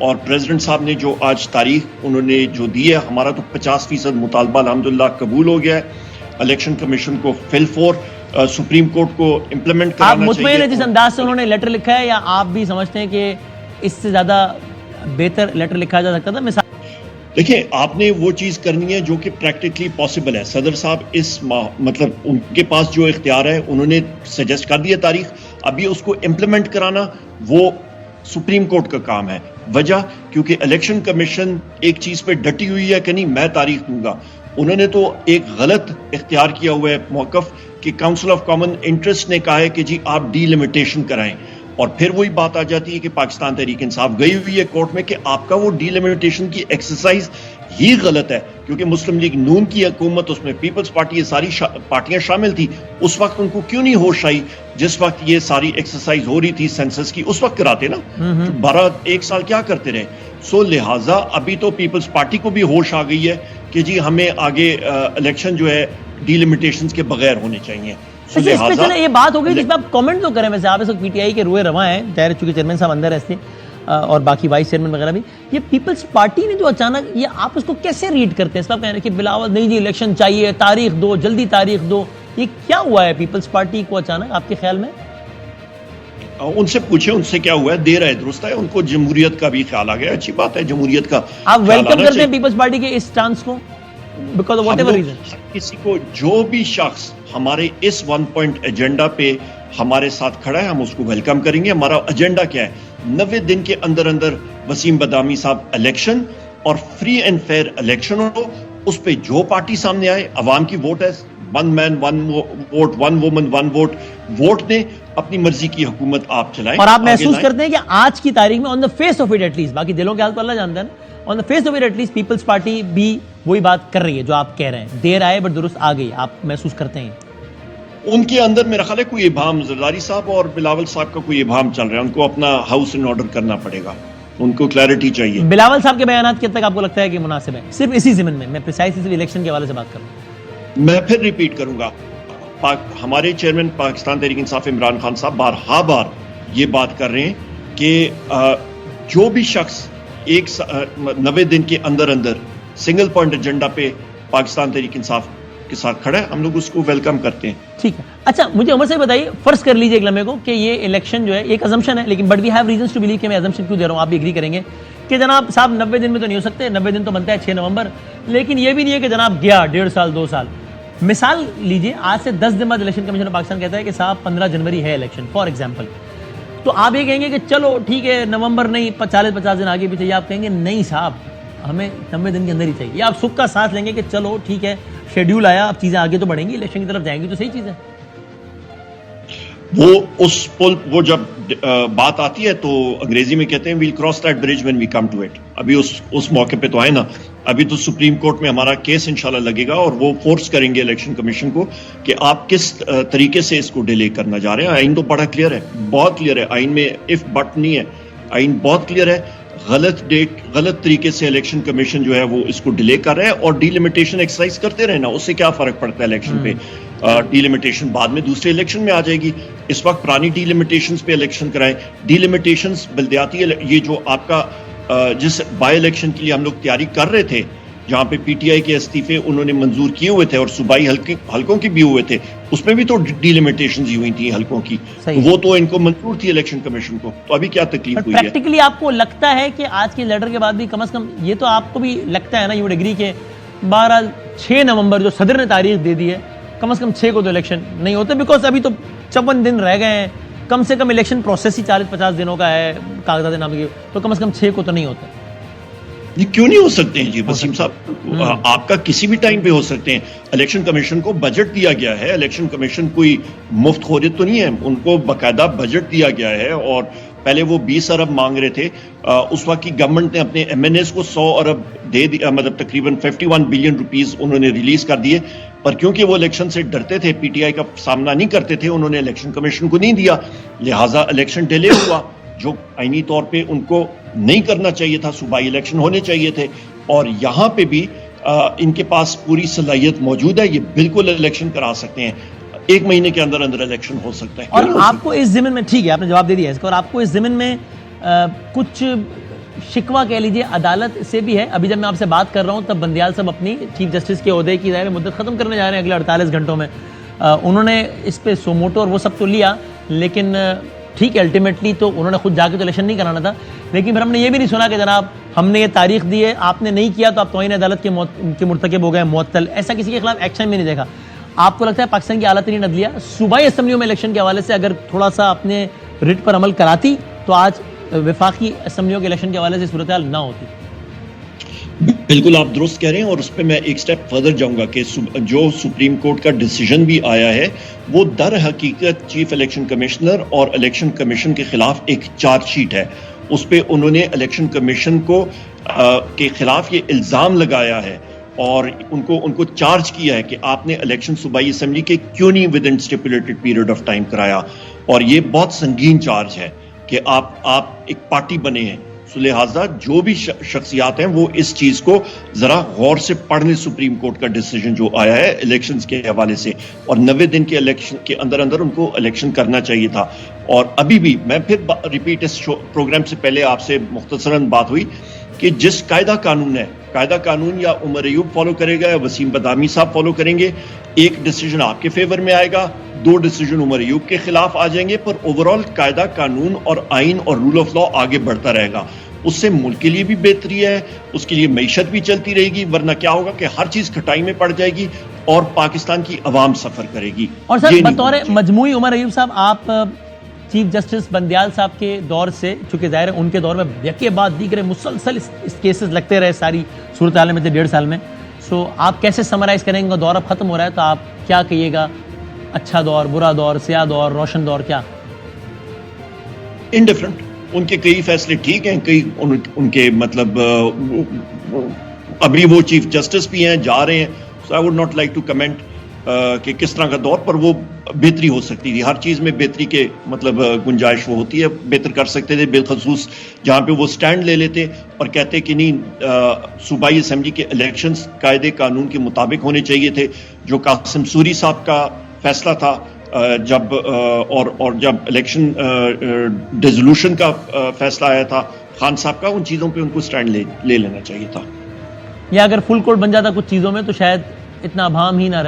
और प्रेसिडेंट साहब ने जो आज तारीख उन्होंने जो दी है, हमारा तो 50% मुतालबा अल्हम्दुलिल्लाह कबूल हो गया है। इलेक्शन कमीशन को फिल फोर सुप्रीम कोर्ट को इम्प्लीमेंट कराना चाहिए। आप मुतमईन है जिस अंदाज से उन्होंने लेटर लिखा है, या आप भी समझते हैं कि इससे ज्यादा बेहतर लेटर लिखा जा सकता था? मिसाल देखिए, आपने वो चीज करनी है जो कि प्रैक्टिकली पॉसिबल है। सदर साहब इस मतलब उनके पास जो इख्तियार है, उन्होंने सजेस्ट कर दिया तारीख, अभी उसको इम्प्लीमेंट कराना वो सुप्रीम कोर्ट का काम है। वजह क्योंकि इलेक्शन कमीशन एक चीज पे डटी हुई है कि नहीं मैं तारीख दूंगा। उन्होंने तो एक गलत इख्तियार किया हुआ है मौकफ कि काउंसिल ऑफ कॉमन इंटरेस्ट ने कहा है कि जी आप डीलिमिटेशन कराएं, और फिर वही बात आ जाती है कि पाकिस्तान तहरीक इंसाफ गई हुई है कोर्ट में कि आपका वो डीलिमिटेशन की एक्सरसाइज ही गलत है, क्योंकि मुस्लिम लीग नून की हुकूमत, उसमें पीपल्स पार्टी, ये सारी पार्टियां शामिल थी। उस वक्त उनको क्यों नहीं होश आई जिस वक्त ये सारी एक्सरसाइज हो रही थी सेंसस की, उस वक्त कराते ना। 1 साल क्या करते रहे। सो लिहाजा अभी तो पीपल्स पार्टी को भी होश आ गई है कि जी हमें आगे इलेक्शन जो है डीलिमिटेशंस के बगैर होने चाहिए। ये बात हो गई जिस पर आप कमेंट तो करें। वैसे आप इस वक्त पीटीआई के रुए रवा हैं, जाहिर चूंकि चेयरमैन साहब अंदर है इसलिए, और बाकी वाइस चेयरमैन वगैरह भी। ये पीपल्स पार्टी ने जो अचानक, ये आप इसको कैसे रीड करते हैं? इस पर कह रहे हैं कि बिलावल नहीं जी इलेक्शन चाहिए, तारीख दो, जल्दी तारीख दो। ये क्या हुआ है पीपल्स पार्टी को अचानक आपके ख्याल में? उनसे पूछे उनसे क्या हुआ है, देर है दुरुस्त है। उनको जमहूरियत का भी ख्याल आ गया, अच्छी बात है, जमहूरियत का आप वेलकम करते हैं पीपल्स पार्टी के इस स्टांस को? बिकॉज ऑफ व्हाटएवर रीजन, किसी को जो भी शख्स हमारे इस 1 पॉइंट एजेंडा पे हमारे साथ खड़ा है, हम उसको वेलकम करेंगे। हमारा एजेंडा क्या है? 90 दिन के अंदर अंदर वसीम बदामी साहब इलेक्शन, और फ्री एंड फेयर इलेक्शन हो। उस पे जो पार्टी सामने आए, अवाम की वोट है, 1 man 1 vote, 1 woman 1 vote. Vote ने अपनी मर्जी की हुकूमत आप चलाएं। और आप महसूस करते हैं कि आज की तारीख में on the face of it at least, बाकी दिलों के हाल तो अल्लाह जानता है ना, on the face of it at least peoples party भी वही बात कर रही है जो आप कह रहे हैं, देर आए बट दुरुस्त आ गई। आप महसूस करते हैं उनके अंदर मेरा ख्याल है कोई इबाम, जरदारी साहब और बिलावल साहब का कोई इबाम चल रहा है। उनको अपना हाउस इन ऑर्डर करना पड़ेगा, उनको क्लैरिटी चाहिए। बिलावल साहब के बयान कितने तक आपको लगता है कि मुनासिब है? सिर्फ इसी ज़मीन में, मैं प्रिसाइसली सिर्फ इलेक्शन के हवाले से बात करूं। मैं फिर रिपीट करूंगा, हमारे चेयरमैन पाकिस्तान तहरीक इंसाफ इमरान खान साहब बार ये बात कर रहे हैं कि जो भी शख्स 90 दिन के अंदर अंदर सिंगल पॉइंट एजेंडा पे पाकिस्तान तहरीक इंसाफ के साथ खड़ा है, हम लोग उसको वेलकम करते हैं। ठीक है। अच्छा, मुझे उमर से बताइए, फर्ज कर लीजिए एक लम्हे को कि ये इलेक्शन जो है एक अजम्पशन है, लेकिन but we have reasons to believe कि मैं अजम्पशन क्यों दे रहा हूं, आप भी एग्री करेंगे कि जनाब साहब 90 दिन में तो नहीं हो सकते, 90 दिन तो बनता है 6 नवंबर। लेकिन ये भी नहीं है कि जनाब गया 1.5 साल 2 साल। मिसाल लीजिए, आज से 10 दिन बाद इलेक्शन कमीशन ऑफ पाकिस्तान कहता है कि साहब 15 जनवरी है इलेक्शन फॉर एग्जाम्पल, तो आप ये कहेंगे कि चलो ठीक है नवंबर नहीं 40-50 दिन आगे पीछे, या आप कहेंगे नहीं साहब हमें 90 दिन के अंदर ही चाहिए, या आप सुख का सांस लेंगे कि चलो ठीक है शेड्यूल आया, अब चीजें आगे तो बढ़ेंगी, इलेक्शन की तरफ जाएंगी तो सही चीज है? वो जब बात आती है तो अंग्रेजी में कहते हैं we'll cross that bridge when we come to it. अभी उस मौके पे तो आए ना। अभी तो सुप्रीम कोर्ट में हमारा केस इंशाल्लाह लगेगा और वो फोर्स करेंगे इलेक्शन कमीशन को कि आप किस तरीके से इसको डिले करना जा रहे हैं। आइन तो बड़ा क्लियर है, बहुत क्लियर है, आइन में इफ बट नहीं है, आइन बहुत क्लियर है। गलत डेट, गलत तरीके से इलेक्शन कमीशन जो है वो इसको डिले कर रहा है, और डीलिमिटेशन एक्सरसाइज करते रहे ना, उससे क्या फर्क पड़ता है इलेक्शन पे? डीलिमिटेशन बाद में दूसरे इलेक्शन में आ जाएगी। इस वक्त पुरानी डीलिमिटेशंस पे इलेक्शन कराएं। डीलिमिटेशंस बल्दियाती, ये जो आपका जिस बाई इलेक्शन के लिए हम लोग तैयारी कर रहे थे, जहां पे पीटीआई के इस्तीफे उन्होंने मंजूर किए हुए थे और सूबाई हल्कों की भी हुए थे, उसमें भी तो डीलिमिटेशंस ही हुई थी हल्कों की, तो वो तो इनको मंजूर थी इलेक्शन कमीशन को, तो अभी क्या तकलीफ हुई है? प्रैक्टिकली आपको लगता है कि आज के लेटर के बाद भी कम से कम ये तो आपको भी लगता है ना, यू वुड एग्री के 6 नवंबर जो सदर ने तारीख दे दी है, कम से कम 6 को तो इलेक्शन नहीं होते, बिकॉज अभी तो 54 दिन रह गए हैं, कम से कम इलेक्शन प्रोसेस ही 40-50 दिनों का है कागजात नाम की, तो कम से कम 6 को तो नहीं होता। ये क्यों नहीं हो सकते हैं जी वसीम साहब? आपका किसी भी टाइम पे हो सकते हैं। इलेक्शन कमीशन को बजट दिया गया है, इलेक्शन कमीशन कोई मुफ्त खोरियत तो नहीं है, उनको बाकायदा बजट दिया गया है। और पहले वो 20 अरब मांग रहे थे, उस वक्त की गवर्नमेंट ने अपने एमएनएस को 100 अरब दे दिया, मतलब तकरीबन 51 बिलियन रुपीस उन्होंने रिलीज कर दिए। पर क्योंकि वो इलेक्शन से डरते थे, पीटीआई का सामना नहीं करते थे, उन्होंने इलेक्शन कमीशन को नहीं दिया, लिहाजा इलेक्शन डिले हुआ, जो आईनी तौर पे उनको नहीं करना चाहिए था। सूबाई इलेक्शन होने चाहिए थे, और यहाँ पे भी इनके पास पूरी सलाहियत मौजूद है, ये बिल्कुल इलेक्शन करा सकते हैं। 1 महीने के अंदर अंदर इलेक्शन हो सकता है। और आपको इस ज़मीन में, ठीक है आपने जवाब दे दिया इसका, और आपको इस ज़मीन में कुछ शिकवा कह लीजिए अदालत से भी है। अभी जब मैं आपसे बात कर रहा हूं तब बंदियाल साहब अपनी चीफ जस्टिस के ओहदे की ज़ाहिर मुद्दत ख़त्म करने जा रहे हैं अगले 48 घंटों में। उन्होंने इस पे सोमोटो और वो सब तो लिया, लेकिन ठीक है अल्टीमेटली तो उन्होंने खुद जाके तो इलेक्शन नहीं कराना था। लेकिन फिर हमने ये भी नहीं सुना कि जनाब हमने ये तारीख दी है, आपने नहीं किया तो आप तौहीन अदालत के मुर्तकब हो गए, मुअत्तल, ऐसा किसी के खिलाफ एक्शन भी नहीं देखा। आपको लगता है पाकिस्तान की आला तरीन अदलिया सूबाई असम्बलियों में इलेक्शन के हवाले से अगर थोड़ा सा अपने रिट पर अमल कराती तो आज वफाकी असम्बलियों के इलेक्शन के हवाले से सूरत हाल ना होती? बिल्कुल आप दुरुस्त कह रहे हैं, और उस पर मैं एक स्टेप फर्दर जाऊंगा कि जो सुप्रीम कोर्ट का डिसीजन भी आया है वो दर हकीकत चीफ इलेक्शन कमिश्नर और इलेक्शन कमीशन के खिलाफ एक चार्जशीट है। उस पर उन्होंने इलेक्शन कमीशन को के खिलाफ ये इल्ज़ाम लगाया है और उनको चार्ज किया है कि आपने इलेक्शन सूबाई असम्बली के क्यों नहीं with in stipulated period of time कराया। और ये बहुत संगीन चार्ज है कि आप एक पार्टी बने हैं, सो लिहाजा जो भी शख्सियात हैं वो इस चीज को जरा गौर से पढ़ लें। सुप्रीम कोर्ट का डिसीजन जो आया है इलेक्शंस के हवाले से, और 90 दिन के इलेक्शन के अंदर अंदर उनको इलेक्शन करना चाहिए था। और अभी भी मैं फिर रिपीट इस प्रोग्राम से पहले आपसे मुख्तसरन बात हुई कि जिस कायदा कानून है, कायदा कानून या उमर अयूब फॉलो करेगा या वसीम बदामी साहब फॉलो करेंगे, एक डिसीजन आपके फेवर में आएगा, 2 डिसीजन उमर अयूब के खिलाफ आ जाएंगे, पर ओवरऑल कायदा कानून और आइन और रूल ऑफ लॉ आगे बढ़ता रहेगा। उससे मुल्क के लिए भी बेहतरी है, उसके लिए मईशत भी चलती रहेगी, वरना क्या होगा कि हर चीज खटाई में पड़ जाएगी और पाकिस्तान की अवाम सफर करेगी। और सर बतौर मजमूई उमर अयूब साहब, आप चीफ जस्टिस बंदियाल साहब के दौर से, चूंकि जाहिर है उनके दौर में यके बाद दीगरे मुसलसल इस केसेस लगते रहे सारी सूरत हाल में 1.5 साल में, सो आप कैसे समराइज करेंगे? दौर अब खत्म हो रहा है तो आप क्या कहिएगा? अच्छा दौर, बुरा दौर, स्याह दौर, रोशन दौर, क्या? इनडिफरेंट। उनके कई फैसले ठीक हैं, कई उनके मतलब अभी वो चीफ जस्टिस भी हैं, जा रहे हैं, so I would not like to comment कि किस तरह का दौर, पर वो बेहतरी हो सकती थी। हर चीज़ में बेहतरी के मतलब गुंजाइश वो होती है, बेहतर कर सकते थे, बिलखसूस जहाँ पे वो स्टैंड ले लेते और कहते कि नहीं सूबाई असम्बली के इलेक्शंस कायदे कानून के मुताबिक होने चाहिए थे। जो कासिम सूरी साहब का फैसला था जब और जब इलेक्शन डिसोल्यूशन का फैसला आया था खान साहब का, उन चीज़ों पे उनको स्टैंड ले लेना चाहिए था। या अगर फुल कोर्ट बन जाता कुछ चीज़ों में तो शायद इतना अभाम ही ना रहता।